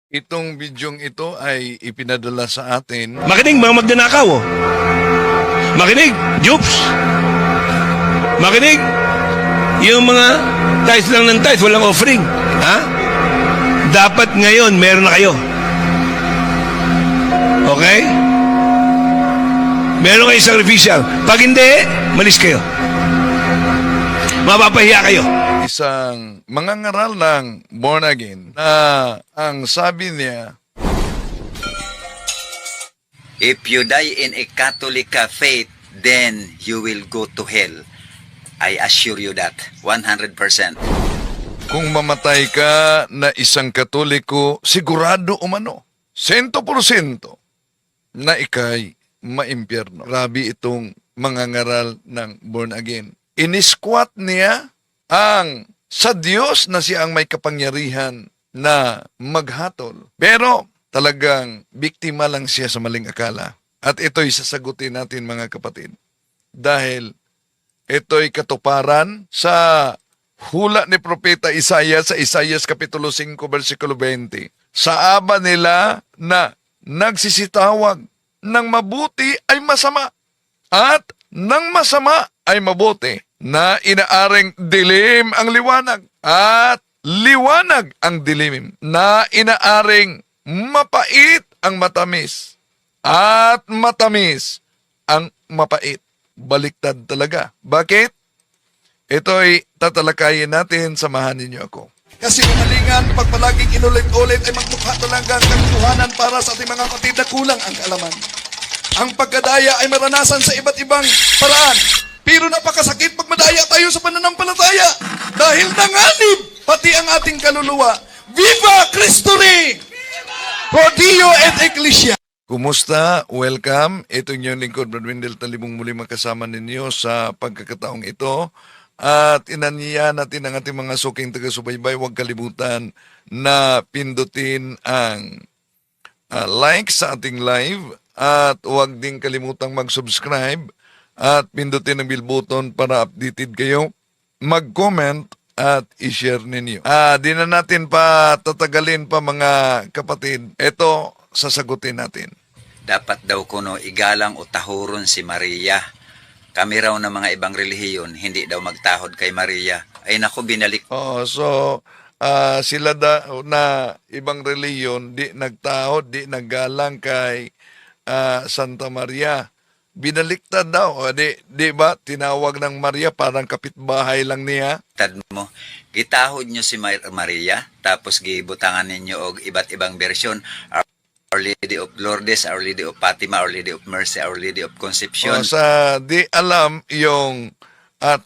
Itong bidyong ito ay ipinadala sa atin. Makinig mga magnanakaw. Oh. Makinig, Jupes. Makinig, yung mga tithes lang ng tithes, walang offering. Ha? Dapat ngayon, meron na kayo. Okay? Meron kayong sacrificial. Pag hindi, malis kayo. Mapapahiya kayo. Isang mangangaral ng born again na ang sabi niya, If you die in a Catholic faith, then you will go to hell. I assure you that, 100%. kung mamatay ka na isang Katoliko, sigurado umano, 100% na ikay maimpyerno. Grabe itong mangangaral ng born again. Inisquat niya ang sa Diyos na siya ang may kapangyarihan na maghatol. Pero talagang biktima lang siya sa maling akala. At ito'y sasagutin natin mga kapatid. Dahil ito'y katuparan sa hula ni Propeta Isaiah sa Isaiah Kapitulo 5, versikulo 20. Sa aba nila na nagsisitawag ng mabuti ay masama at ng masama ay mabuti, na inaaring dilim ang liwanag at liwanag ang dilim, na inaaring mapait ang matamis at matamis ang mapait. Baliktad talaga. Bakit? Ito'y tatalakayin natin, samahan ninyo ako. Kasi kamalingan, pag palaging inulit-ulit ay magmukha talaga ang kaguluhanan para sa ating mga kapatid na kulang ang kaalaman. Ang pagkadaya ay maranasan sa iba't ibang paraan. Pero napakasakit pag madaya tayo sa pananampalataya. Dahil nanganib pati ang ating kaluluwa. Viva Cristo Rey! Pro Dio et Ecclesia! Kumusta? Welcome. Ito yung lingkod, Brad Wendell Talibong, muli makasama ninyo sa pagkakataong ito. At inaniya natin ang ating mga suking taga-subaybay. Huwag kalimutan na pindutin ang like sa ating live. At huwag din kalimutang mag-subscribe. At pindutin ang bell button para updated kayo. Mag-comment at i-share ninyo. Di na natin pa tatagalin pa mga kapatid. Ito, sasagutin natin. Dapat daw kuno igalang o tahuron si Maria. Kami raw ng mga ibang relihiyon, hindi daw magtahod kay Maria. Ay naku, binalik. Sila daw na ibang reliyon, di nagtahod, di naggalang kay Santa Maria. Binaliktad daw. O, di ba? Tinawag ng Maria, parang kapitbahay lang niya. Tad mo, gitahod nyo si Maria, tapos gibutangan ninyo og iba't ibang bersyon. Our Lady of Lourdes, Our Lady of Fatima, Our Lady of Mercy, Our Lady of Conception. Sa di alam yung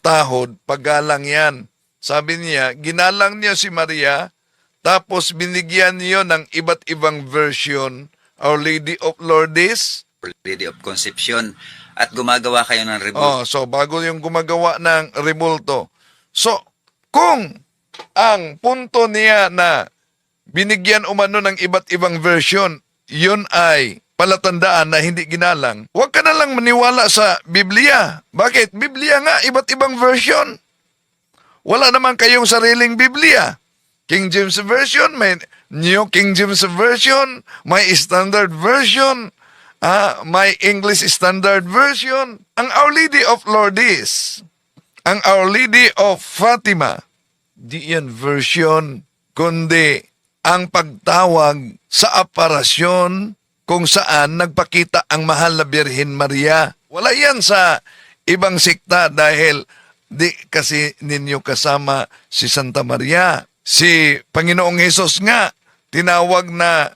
tahod, paggalang yan. Sabi niya, ginalang niya si Maria, tapos binigyan niyo ng iba't ibang version, Our Lady of Lourdes, Our Lady of Conception. At gumagawa kayo ng rebulto. so bago yung gumagawa ng rebulto. So, kung ang punto niya na binigyan umano ng iba't ibang version, yun ay palatandaan na hindi ginalang, huwag ka na lang maniwala sa Biblia. Bakit? Biblia nga, iba't ibang version. Wala naman kayong sariling Biblia. King James Version, may New King James Version, may Standard Version, may English Standard Version. Ang Our Lady of Lourdes, ang Our Lady of Fatima, di yan version, kundi ang pagtawag sa aparasyon kung saan nagpakita ang mahal na Birhen Maria. Wala yan sa ibang sikta dahil di kasi ninyo kasama si Santa Maria. Si Panginoong Hesus nga, tinawag na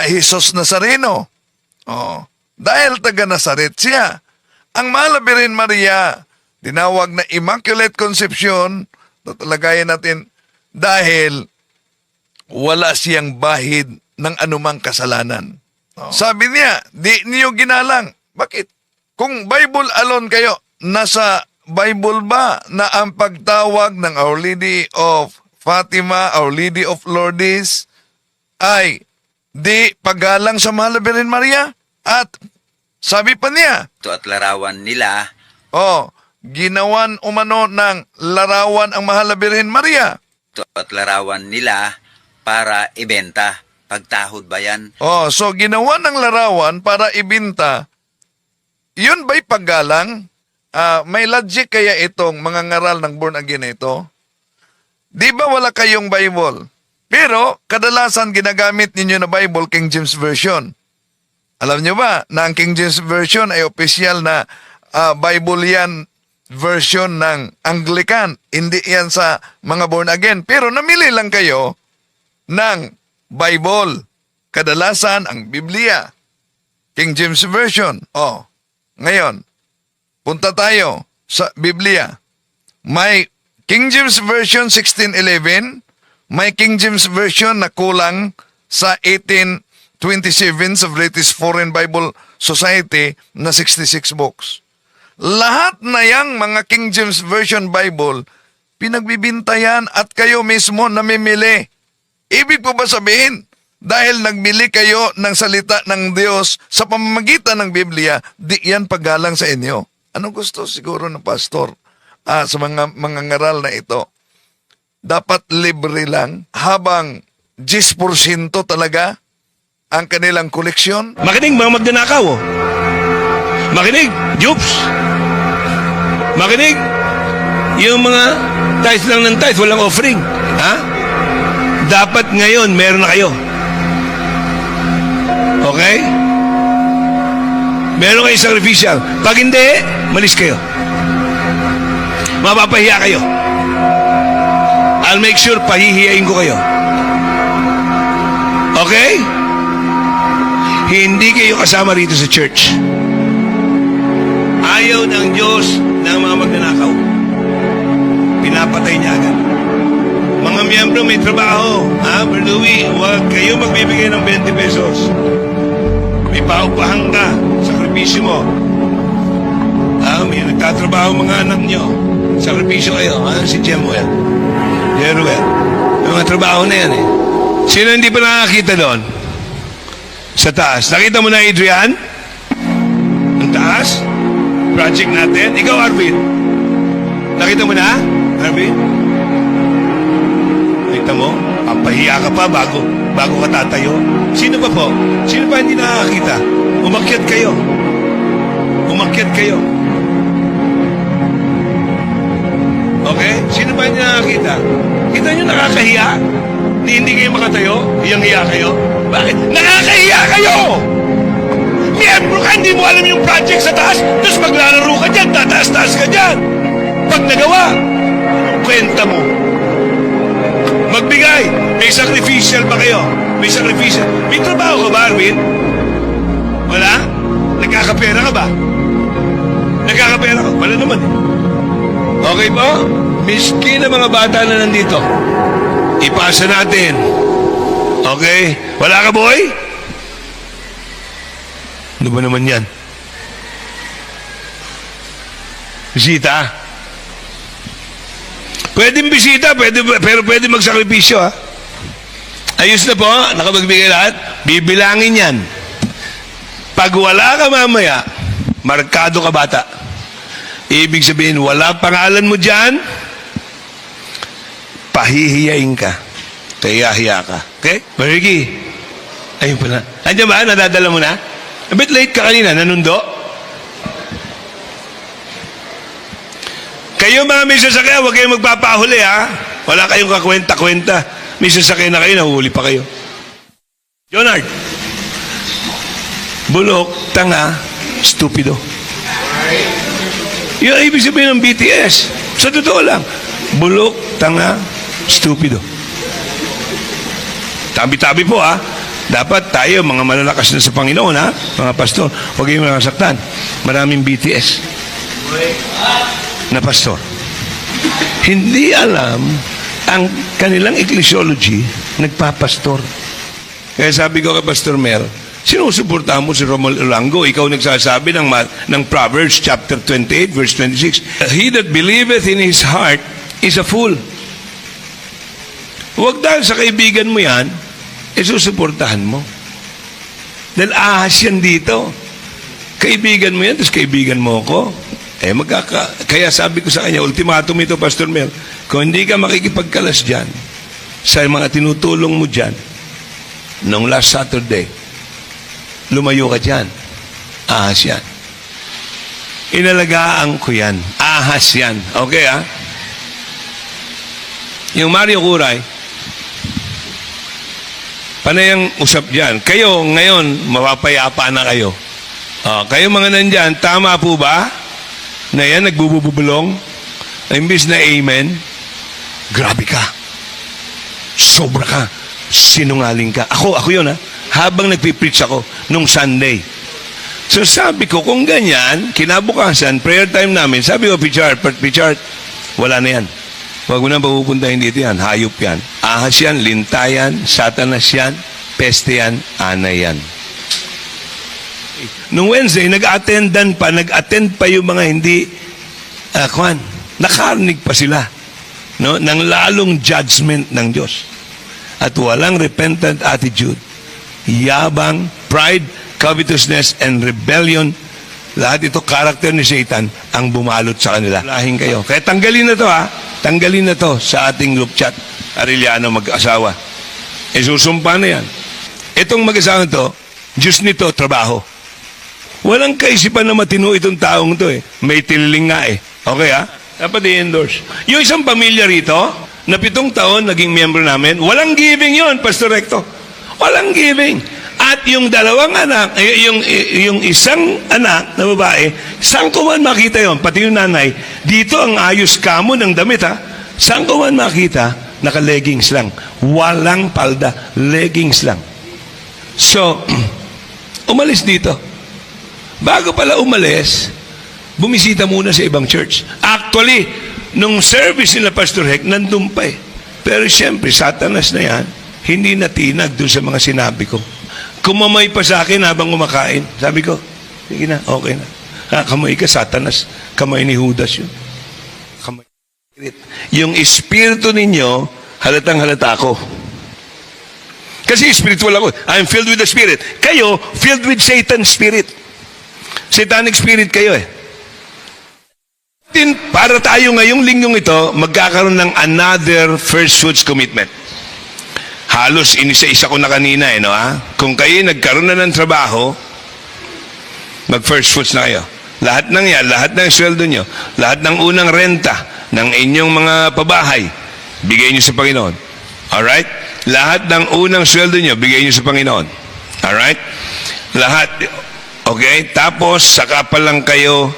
Jesus Nazareno. Dahil taga Nazaret siya. Ang mahal na Birhen Maria, tinawag na Immaculate Conception, tatalagayan natin, dahil wala siyang bahid ng anumang kasalanan. Sabi niya, di niyo ginalang. Bakit? Kung Bible alone kayo, nasa Bible ba na ang pagtawag ng Our Lady of Fatima, Our Lady of Lourdes, ay di paggalang sa mahal na Birhen Maria? At sabi pa niya, Ito at larawan nila, ginawan umano ng larawan ang mahal na Birhen Maria. ito at larawan nila para ibenta. Pagtahod ba yan? Oh, so ginawa ng larawan para ibinta. Yun ba'y paggalang? May logic kaya itong mga ngaral ng born again na ito? Di ba wala kayong Bible? Pero kadalasan ginagamit ninyo na Bible, King James Version. Alam nyo ba na ang King James Version ay opisyal na Bible yan, version ng Anglican. Hindi yan sa mga born again. Pero namili lang kayo ng Bible. Kadalasan ang Biblia. King James Version. Oh, ngayon, punta tayo sa Biblia. May King James Version 1611, may King James Version na kulang sa 1827 sa British Foreign Bible Society na 66 books. Lahat na yang mga King James Version Bible, pinagbibintayan at kayo mismo namimili. Ibig po ba sabihin, dahil nagmili kayo ng salita ng Diyos sa pamamagitan ng Biblia, di yan paggalang sa inyo? Ano gusto siguro ng pastor sa mga ngaral na ito? Dapat libre lang habang 10% talaga ang kanilang koleksyon. Makinig mga magnanakaw. Oh. Makinig, Jupes. Makinig, yung mga tithes lang ng tithes, walang offering. Ha? Dapat ngayon, meron na kayo. Okay? Meron kayo sacrificial. Pag hindi, malis kayo. Mapapahiya kayo. I'll make sure pahihiyain ko kayo. Okay? Hindi kayo kasama rito sa church. Ayaw ng Diyos ng mga magnanakaw. Pinapatay niya agad. Mga miyembro may trabaho. Brother Louie, huwag kayo magbibigay ng 20 pesos. May paupahan ka. Sakripisyo mo. May nagtatrabaho mga anak nyo. Sakripisyo kayo. Si Jemuel. Jeruel. May mga trabaho na yan eh. Sino hindi pa nakakita doon? Sa taas. Nakita mo na, Adrian? Ang taas? Project natin. Ikaw, Arvin. Nakita mo na, Arvin? Nakita mo? Papahiya ka pa bago ka tatayo. Sino pa po? Sino pa hindi nakakita? Umakyat kayo. Umakyat kayo. Okay? Sino pa hindi nakakita? Kita nyo nakakahiya? Hindi kayo makatayo? Hiyang-hiya kayo? Bakit? Nakakahiya kayo! Miyembro ka, hindi mo alam yung project sa taas, tapos maglalaro ka dyan, tataas-taas ka dyan. Pag nagawa, anong kwenta mo? Magbigay. May sacrificial ba kayo? May sacrificial. May trabaho ka ba, Arvin? Wala? Nagkakapera ka ba? Nagkakapera ka? Wala naman eh. Okay po? Miskin na mga bata na nandito. Ipasa natin. Okay? Wala ka, boy? Ano ba naman yan? Bisita? Pwedeng bisita, pero pwede magsakripisyo, ha? Ayos na po, nakapagbigay lahat. Bibilangin yan. Pag wala ka mamaya, markado ka bata. Ibig sabihin, wala pangalan mo dyan, pahihiyain ka. Kahiya ka. Okay? Mariki. Ayun pala. Andiyan ba? Nadadala mo na? A bit late ka kanina. Nanundo? Kayo mga may sasakyan, huwag kayong magpapahuli, ha? Wala kayong kakwenta-kwenta. May sasakyan na kayo, nahuhuli pa kayo. Jonard. Bulok, tanga, stupido. Yung ibig sabihin ng BTS. Sa totoo lang. Bulok, tanga, stupido. Tabi-tabi po, ha? Dapat tayo, mga malalakas na sa Panginoon, ha? Mga pastor, huwag kayong nakasaktan. Maraming BTS na pastor. Hindi alam ang kanilang ecclesiology, nagpapastor. Kaya sabi ko kay Pastor Mer, sinusuportahan mo si Romuald Olango. Ikaw nagsasabi ng Proverbs chapter 28, verse 26. He that believeth in his heart is a fool. Huwag dahil sa kaibigan mo yan, susuportahan mo. Dahil ahas yan dito. Kaibigan mo yan, tapos kaibigan mo ako. Kaya sabi ko sa kanya, ultimatum ito, Pastor Mel, kung hindi ka makikipagkalas dyan, sa mga tinutulong mo dyan, nung last Saturday, lumayo ka dyan. Ahas yan. Inalagaan ko yan. Ahas yan. Okay, ha? Yung Mario Curay, panayang usap dyan. Kayo, ngayon, mapapayapa na kayo. Kayo mga nandyan, tama po ba? Na yan, nagbububulong? Imbis na amen, grabe ka. Sobra ka. Sinungaling ka. Ako yun, ha? Habang nagpipreach ako nung Sunday. So sabi ko, kung ganyan, kinabukasan, prayer time namin, sabi ko, Pichard, wala na yan. Huwag mo nang papupuntahin dito yan. Hayop yan. Ahas yan, lintayan, satanas yan, peste yan, anay yan. Nung Wednesday, nag-attend pa yung mga hindi, nakarinig pa sila, no, ng lalong judgment ng Diyos. At walang repentant attitude. Yabang, pride, covetousness, and rebellion. Lahat ito, karakter ni Satan ang bumalot sa kanila. Lahin kayo. Kaya tanggalin na to, ha? Tanggalin na to sa ating group chat. Arellano mag-asawa. Susumpa na yan. Itong mag-asawa to, Diyos nito, trabaho. Walang kaisipan na matino itong taong to, eh. May tililing nga, eh. Okay, ha? Dapat i-endorse. Yung isang pamilya rito, na 7 taon naging miyembro namin, walang giving yon, Pastor Recto. Walang giving. At yung dalawang anak, yung isang anak na babae, saan ko man makita yon, pati yung nanay, dito ang ayos kamo ng damit, ha? Saan ko man makita, naka-leggings lang. Walang palda, leggings lang. So, umalis dito. Bago pala umalis, bumisita muna sa ibang church. Actually, nung service nila Pastor Hek, nandun pa eh. Pero siyempre, satanas na yan, hindi natinag dun sa mga sinabi ko. Kumamay pa sa akin habang kumakain. Sabi ko, sige na, okay na. Kamay ka, satanas. Kamay ni Judas yun. Kamay. Yung espiritu ninyo, halatang halata ako. Kasi spiritual ako. I'm filled with the Spirit. Kayo, filled with Satan's Spirit. Satanic Spirit kayo eh. Para tayo ngayong linggong ito, magkakaroon ng another first fruits commitment. Halos inisa-isa ko na kanina, no, ha? Kung kayo nagkaroon na ng trabaho, mag-first fruits na kayo. Lahat ng yan, lahat ng sweldo nyo, lahat ng unang renta ng inyong mga pabahay, bigay nyo sa Panginoon. Alright? Lahat ng unang sweldo nyo, bigay nyo sa Panginoon. Alright? Lahat. Okay? Tapos, saka pa lang kayo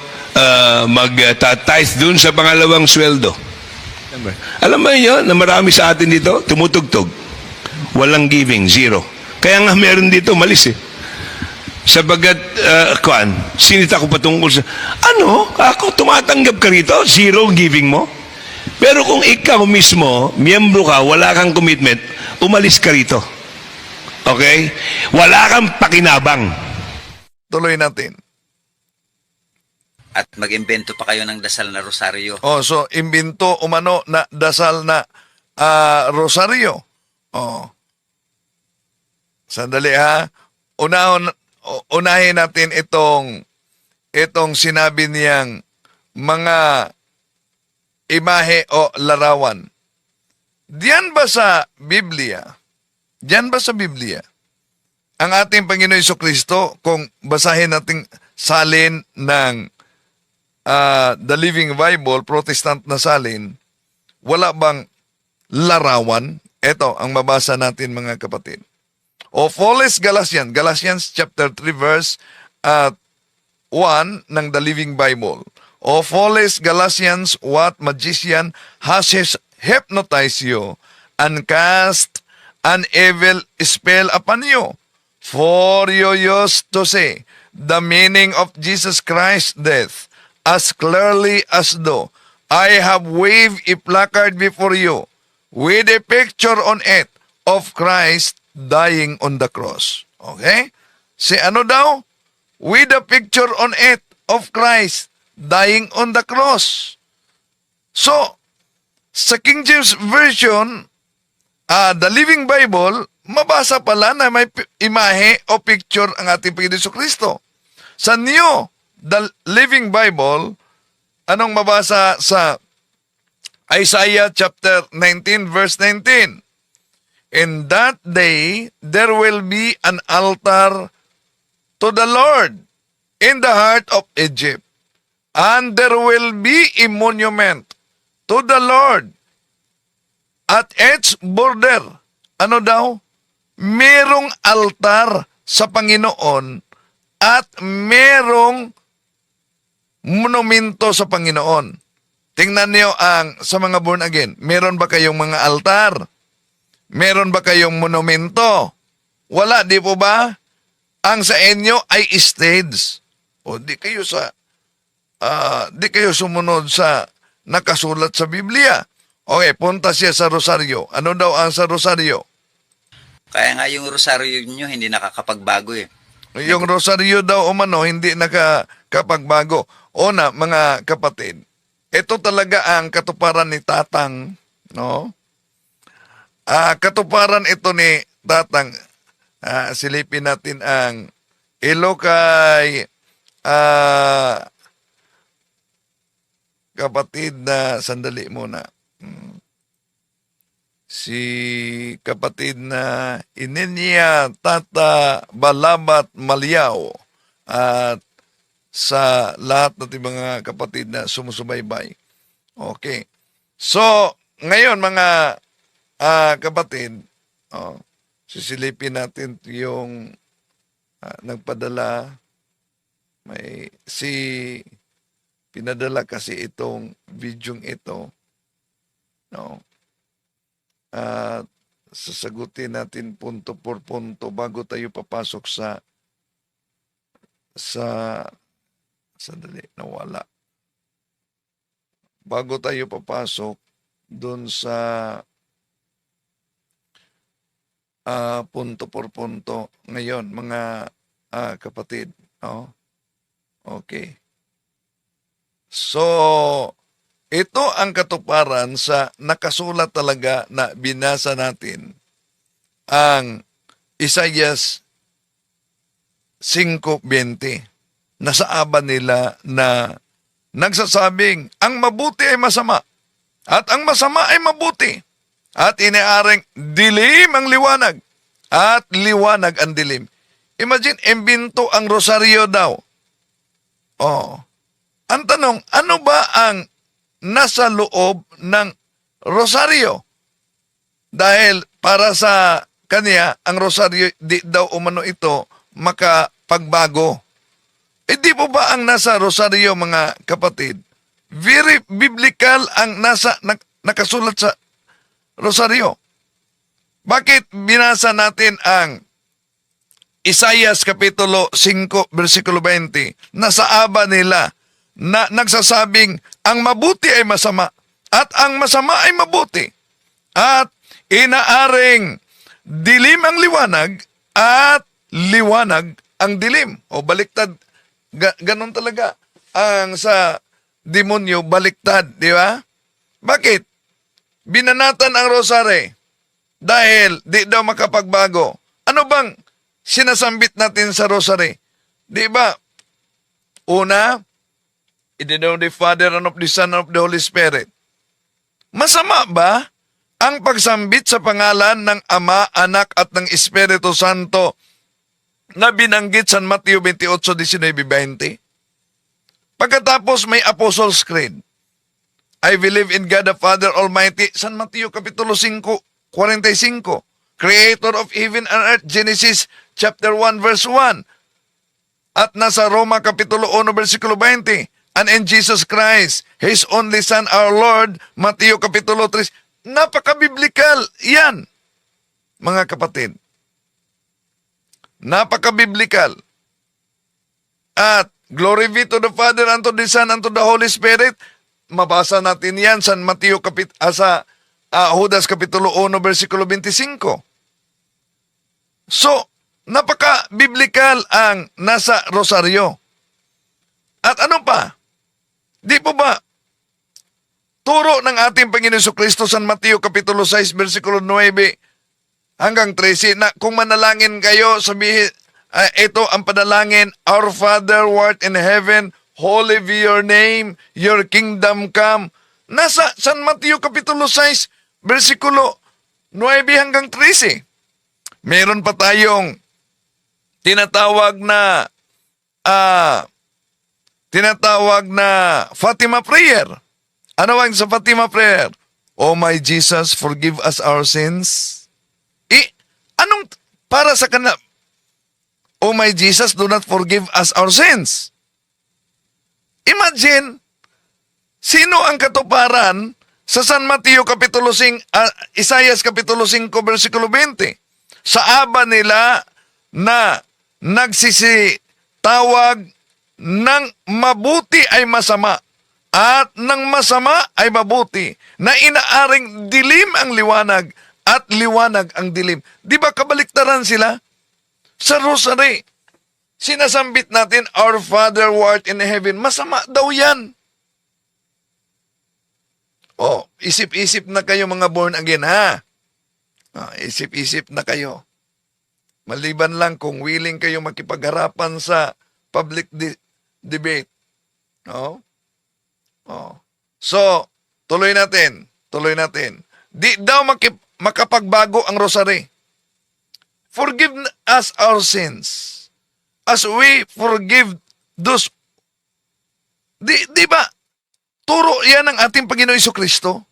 mag-tithe dun sa pangalawang sweldo. Alam mo yun, na marami sa atin dito, tumutugtog. Walang giving, zero. Kaya nga meron dito, malis eh. Sabagat, sinita ko patungkol sa, ako tumatanggap ka rito, zero giving mo. Pero kung ikaw mismo, miyembro ka, wala kang commitment, umalis ka rito. Okay? Wala kang pakinabang. Tuloy natin. At mag-imbento pa kayo ng dasal na rosaryo. So, imbento umano na dasal na rosaryo. Sandali, ha? Unahin natin itong sinabi niyang mga imahe o larawan. Diyan ba sa Biblia? Ang ating Panginoon Jesucristo, kung basahin natin salin ng The Living Bible, Protestant na salin, wala bang larawan? Ito ang mabasa natin, mga kapatid. O Foles Galatians chapter 3 verse 1 ng The Living Bible. O Foles Galatians, what magician has hypnotized you and cast an evil spell upon you? For you used to say the meaning of Jesus Christ's death as clearly as though I have waved a placard before you with a picture on it of Christ dying on the cross. Okay? Si ano daw? With a picture on it of Christ dying on the cross. So, sa King James Version, the Living Bible, mabasa pala na may imahe o picture ang ating Panginoon Jesucristo. Sa New, the Living Bible, anong mabasa sa Isaiah chapter 19 verse 19? In that day, there will be an altar to the Lord in the heart of Egypt. And there will be a monument to the Lord at its border. Ano daw? Merong altar sa Panginoon at merong monumento sa Panginoon. Tingnan niyo ang sa mga born again. Meron ba kayong mga altar? Meron ba kayong monumento? Wala, di po ba? Ang sa inyo ay stage. O di kayo sumunod sa nakasulat sa Biblia. Okay, punta siya sa rosaryo. Ano daw ang sa rosaryo? Kaya nga yung rosaryo nyo hindi nakakapagbago eh. Yung rosaryo daw umano hindi nakakapagbago. Una, mga kapatid, ito talaga ang katuparan ni Tatang, no? Katuparan ito ni Tatang. Silipin natin ang ilo kay kapatid na sandali muna. Si kapatid na Ininya Tata Balabat Malyaw at sa lahat ng mga kapatid na sumusubaybay. Okay. So, ngayon mga kapatid, sisilipin natin yung nagpadala. May pinadala kasi itong videong ito. No? At sasagutin natin punto por punto bago tayo papasok sa sandali, nawala. Bago tayo papasok doon sa punto por punto ngayon, mga kapatid. Oh. Okay. So, ito ang katuparan sa nakasulat talaga na binasa natin ang Isaias 5:20. Nasa aba nila na nagsasabing ang mabuti ay masama at ang masama ay mabuti at iniaring dilim ang liwanag at liwanag ang dilim. Imagine, imbento ang rosaryo daw. Oh. Ang tanong, ano ba ang nasa loob ng rosaryo? Dahil para sa kanya, ang rosaryo di daw umano ito makapagbago. Di po ba ang nasa rosaryo, mga kapatid? Very biblical ang nakasulat sa rosaryo. Bakit binasa natin ang Isaias Kapitulo 5, versikulo 20? Nasa aba nila na nagsasabing ang mabuti ay masama at ang masama ay mabuti. At inaaring dilim ang liwanag at liwanag ang dilim. O baliktad, ganon talaga ang sa demonyo, baliktad, di ba? Bakit? Binanatan ang rosary dahil di daw makapagbago. Ano bang sinasambit natin sa rosary? Di ba? Una, in the name of the Father and of the Son and of the Holy Spirit. Masama ba ang pagsambit sa pangalan ng Ama, Anak at ng Espiritu Santo na binanggit sa Mateo 28:19-20? Pagkatapos may Apostles' Creed. I believe in God the Father Almighty, San Mateo Kapitulo 5:45. Creator of heaven and earth, Genesis chapter 1 verse 1. At nasa Roma Kapitulo 1 versikulo 20. And in Jesus Christ, His only Son, our Lord, Mateo Kapitulo 3. Napaka-biblikal yan, mga kapatid. Napaka-biblikal. At glory be to the Father, and to the Son, and to the Holy Spirit. Mabasa natin yan sa Mateo sa Judas Kapitulo 1, versikulo 25. So, napaka-biblikal ang nasa rosaryo. At ano pa? Di po ba turo ng ating Panginoon Jesucristo sa Mateo Kapitulo 6, versikulo 9 hanggang 13 na kung manalangin kayo, sabihin, ito ang panalangin, Our Father who art in heaven, holy be your name, your kingdom come. Nasa San Mateo Kapitulo 6, versikulo 9 hanggang 13. Meron pa tayong tinatawag na Fatima prayer. Ano ang sa Fatima prayer? Oh my Jesus, forgive us our sins. Anong para sa kanila? Oh my Jesus, do not forgive us our sins. Imagine, sino ang katuparan sa San Mateo Kapitulo 5, Isaias Kapitulo 5, versikulo 20? Sa aba nila na nagsisitawag ng mabuti ay masama at ng masama ay mabuti, na inaaring dilim ang liwanag at liwanag ang dilim. Di ba kabaliktaran sila? Sa rosary, sinasambit natin, Our Father who art in heaven. Masama daw yan. Oh, isip-isip na kayo mga born again, ha? Isip-isip na kayo. Maliban lang kung willing kayo makipagharapan sa public debate. No? Oh. So, tuloy natin. Di daw makapagbago ang rosary. Forgive us our sins as we forgive those. Di ba? Turo yan ng ating Panginoon Jesucristo.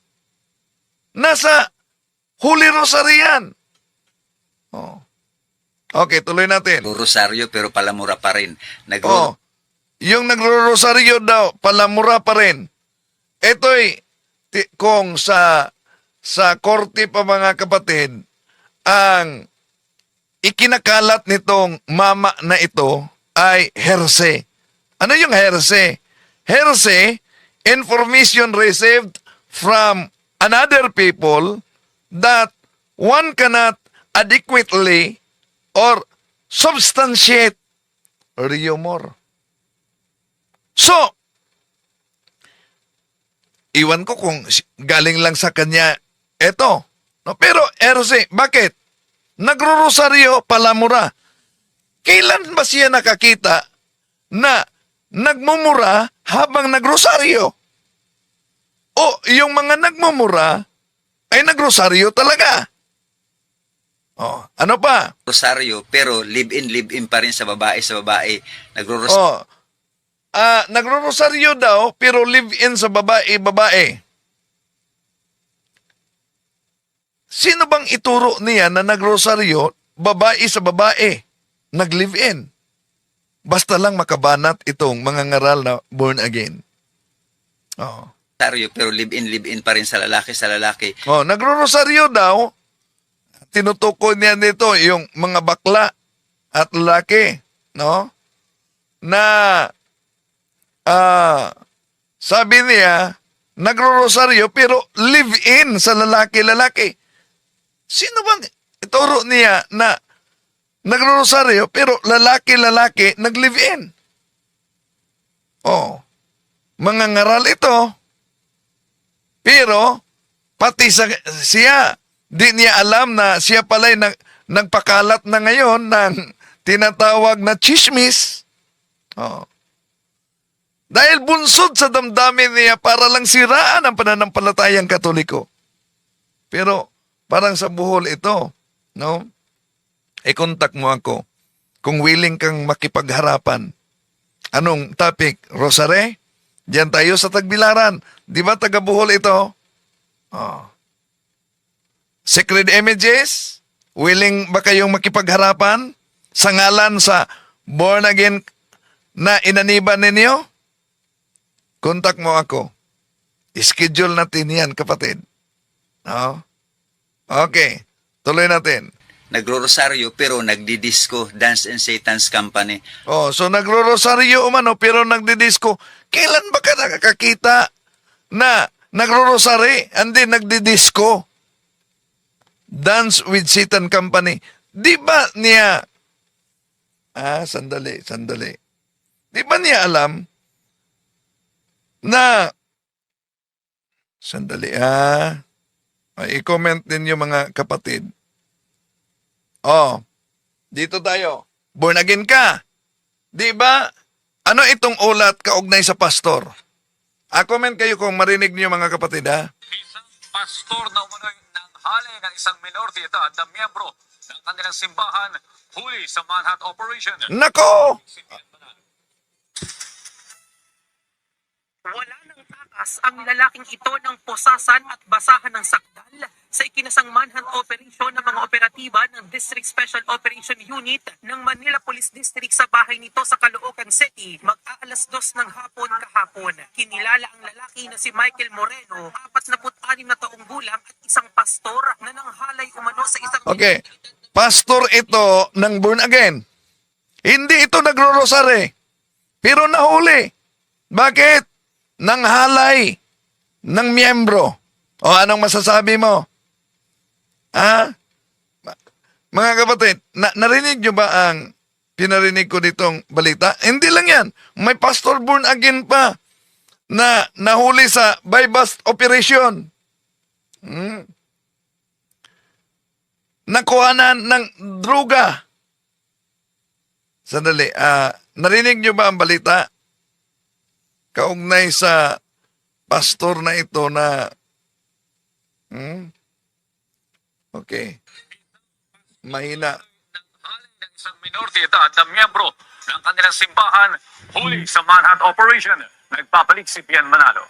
Nasa Holy Rosary yan. Oh. Okay, tuloy natin. Rosaryo pero palamura pa rin. Oh, yung nagro-rosaryo daw, palamura pa rin. Ito'y, kung sa korte pa mga kapatid, ang ikinakalat nitong mama na ito ay heresy. Ano yung heresy? Heresy, information received from another people that one cannot adequately or substantiate rumor. So, iwan ko kung galing lang sa kanya ito. No? Pero, heresy, bakit? Nagro-rosaryo, palamura. Kailan ba siya nakakita na nagmumura habang nagrosaryo? O yung mga nagmumura ay nagrosaryo talaga. Oh, ano pa? Rosaryo pero live-in pa rin sa babae. Oh, nagro-rosaryo daw pero live-in sa babae. Sino bang ituro niya na nagrosaryo, babae sa babae, nag-live-in? Basta lang makabanat itong mga ngaral na born again. Oh. Rosaryo pero live-in pa rin sa lalaki. Oh, nagro-rosaryo daw, tinutukoy niya dito yung mga bakla at lalaki, no? Na sabi niya, nagro-rosaryo pero live-in sa lalaki. Sino bang ituro niya na nagro-rosaryo pero lalaki nag-live-in? Oh, mga ngaral ito. Pero pati siya, di niya alam na siya pala'y nagpakalat na ngayon ng tinatawag na chismis. Oh. Dahil bunsod sa damdamin niya para lang siraan ang pananampalatayang Katoliko. Pero parang sa buhol ito, no? I-contact mo ako kung willing kang makipagharapan. Anong topic? Rosary? Diyan tayo sa Tagbilaran. Di ba taga Bohol ito? Oh. Sacred images? Willing ba kayong makipagharapan sa ngalan sa born again na inaniban ninyo? Contact mo ako. Schedule natin yan, kapatid. Oh. Okay. Tuloy natin. Nagro-rosaryo pero nagdidisco, Dance and Satan's Company. Oh, so nagro-rosaryo umano pero nagdidisco. Kailan ba ka nakakakita na nagro-rosary and then nagdidisco? Dance with Satan Company. Di ba niya sandali. Di ba niya alam na i-comment ninyo mga kapatid. Oh, dito tayo. Born again ka. Di ba? Ano itong ulat kaugnay sa pastor? Comment kayo kung marinig niyo mga kapatid, ha? Isang pastor na umano'y nang halay ng isang minor de edad na miyembro ng kanilang simbahan huli sa manhunt operation. Nako! Wala nang takas ang lalaking ito ng posasan at basahan ng sakdal sa ikinasang manhunt operation ng mga operatiba ng District Special Operation Unit ng Manila Police District sa bahay nito sa Caloocan City mag-aalas 2 ng hapon kahapon. Kinilala ang lalaki na si Michael Moreno, 46 na taong gulang at isang pastor na nanghalay umano sa isang... Okay. Pastor ito ng born again. Hindi ito nagro-rosary. Pero nahuli. Bakit? Nanghalay ng miyembro. O anong masasabi mo? Mga kapatid, narinig nyo ba ang pinarinig ko ditong balita? Hindi lang yan. May pastor born again pa na nahuli sa buy-bust operation. Nakuhanan ng droga. Sandali, narinig nyo ba ang balita? Kaugnay sa pastor na ito na okay. Mahina. Halay ng isang minor de edad na miyembro ng kanilang simbahan huli sa manhunt operation. Nagpapalit si Pian Manalo.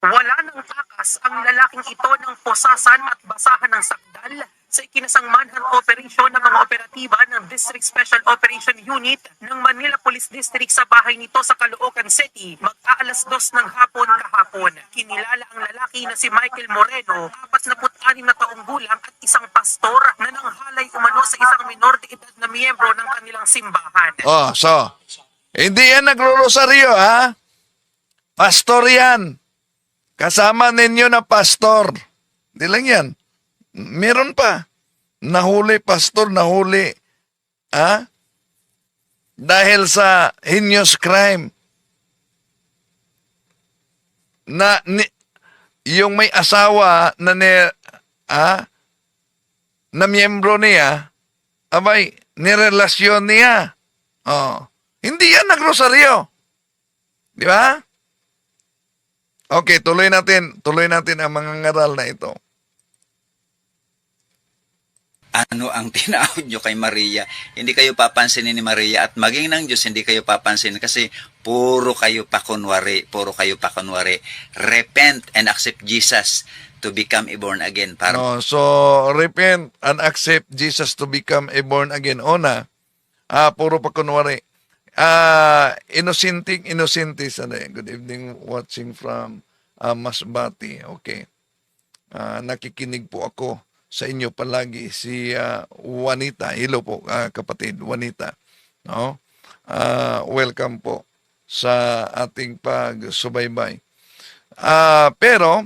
Wala nang takas ang lalaking ito ng posasan at basahan ng sakdal sa ikinasang manhunt operation ng mga operatiba ng District Special Operation Unit ng Manila Police District sa bahay nito sa Caloocan City mag-aalas 2 ng hapon kahapon. Kinilala ang lalaki na si Michael Moreno, 46 na taong gulang at isang pastor na nanghalay umano sa isang minor de edad na miyembro ng kanilang simbahan. Oh, so, hindi yan nagro-rosaryo, ha? Pastor yan. Kasama ninyo na pastor. Hindi lang yan. Meron pa. Nahuli, pastor, nahuli. Dahil sa heinous crime. Yung may asawa na na miyembro niya, abay, nirelasyon niya. Oh. Hindi yan nagrosaryo. Di ba? Okay, tuloy natin ang mga ngaral na ito. Ano ang tinawag nyo kay Maria? Hindi kayo papansinin ni Maria at maging ng Diyos hindi kayo papansinin kasi puro kayo pakunwari. Repent and accept Jesus to become a born again. So, repent and accept Jesus to become a born again. Una, puro pa kunwari. Inocentis. Good evening, watching from Masbati. Okay. Nakikinig po ako sa inyo palagi si Juanita. Hello po, kapatid Juanita. No? Welcome po sa ating pagsubaybay. Pero,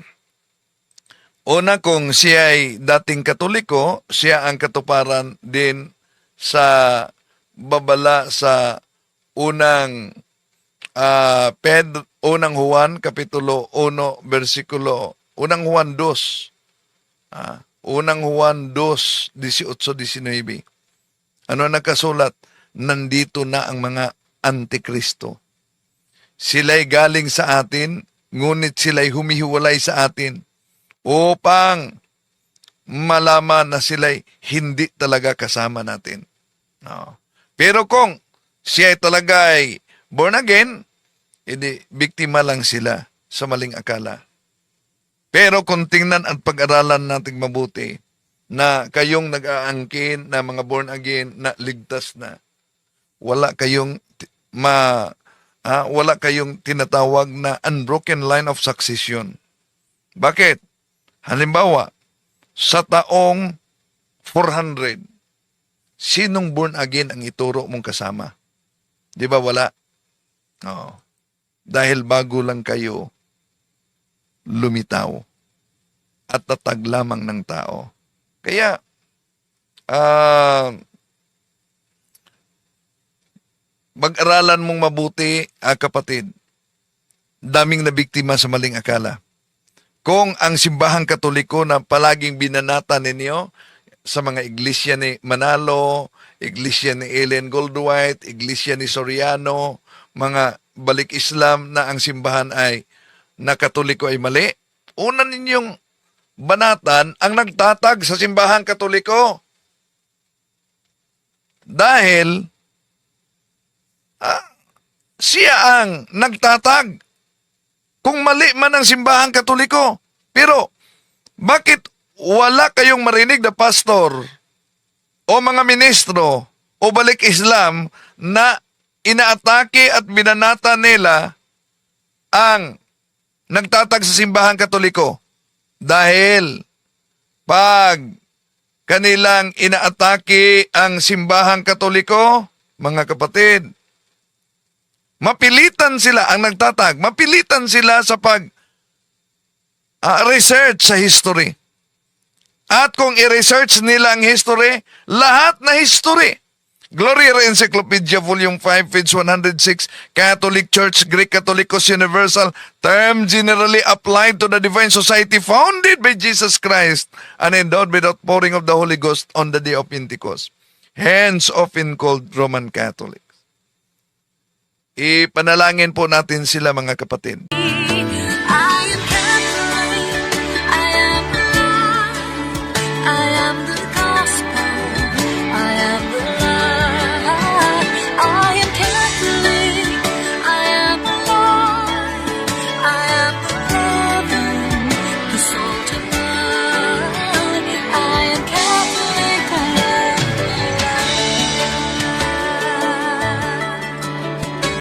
una kung siya ay dating Katoliko, siya ang katuparan din sa babala sa unang Juan kapitulo 1 versikulo unang Juan 2 unang Juan 2:18-19. Ano nakasulat? Nandito na ang mga antikristo. Sila'y galing sa atin, ngunit sila'y humihiwalay sa atin upang malaman na sila'y hindi talaga kasama natin. No. Pero kung siya talaga ay born again, hindi, biktima lang sila sa maling akala. Pero kung tingnan at pag-aralan natin mabuti na kayong nag-aangkin na mga born again na ligtas na, wala kayong tinatawag na unbroken line of succession. Bakit? Halimbawa, sa taong 400, sinong born again ang ituro mong kasama? Di ba wala? Oo. Dahil bago lang kayo lumitaw at tatag lamang ng tao. Kaya, mag-aralan mong mabuti, kapatid. Daming nabiktima sa maling akala. Kung ang simbahang Katoliko na palaging binanata ninyo sa mga iglesia ni Manalo, iglesia ni Ellen Goldwhite, iglesia ni Soriano, mga balik Islam na ang simbahan ay na Katoliko ay mali, una ninyong banatan ang nagtatag sa simbahang Katoliko. Dahil siya ang nagtatag. Kung mali man ang simbahang Katoliko. Pero bakit wala kayong marinig na pastor o mga ministro o balik Islam na inaatake at binanata nila ang nagtatag sa simbahang Katoliko? Dahil pag kanilang inaatake ang simbahang Katoliko, mga kapatid, mapilitan sila ang nagtatag, mapilitan sila sa research sa history. At kung i-research nila ang history, lahat na history. Gloria Encyclopedia Volume 5, page 106, Catholic Church, Greek Catholicos Universal, term generally applied to the divine society founded by Jesus Christ and endowed with outpouring of the Holy Ghost on the day of Pentecost. Hence often called Roman Catholics. Ipanalangin po natin sila, mga kapatid.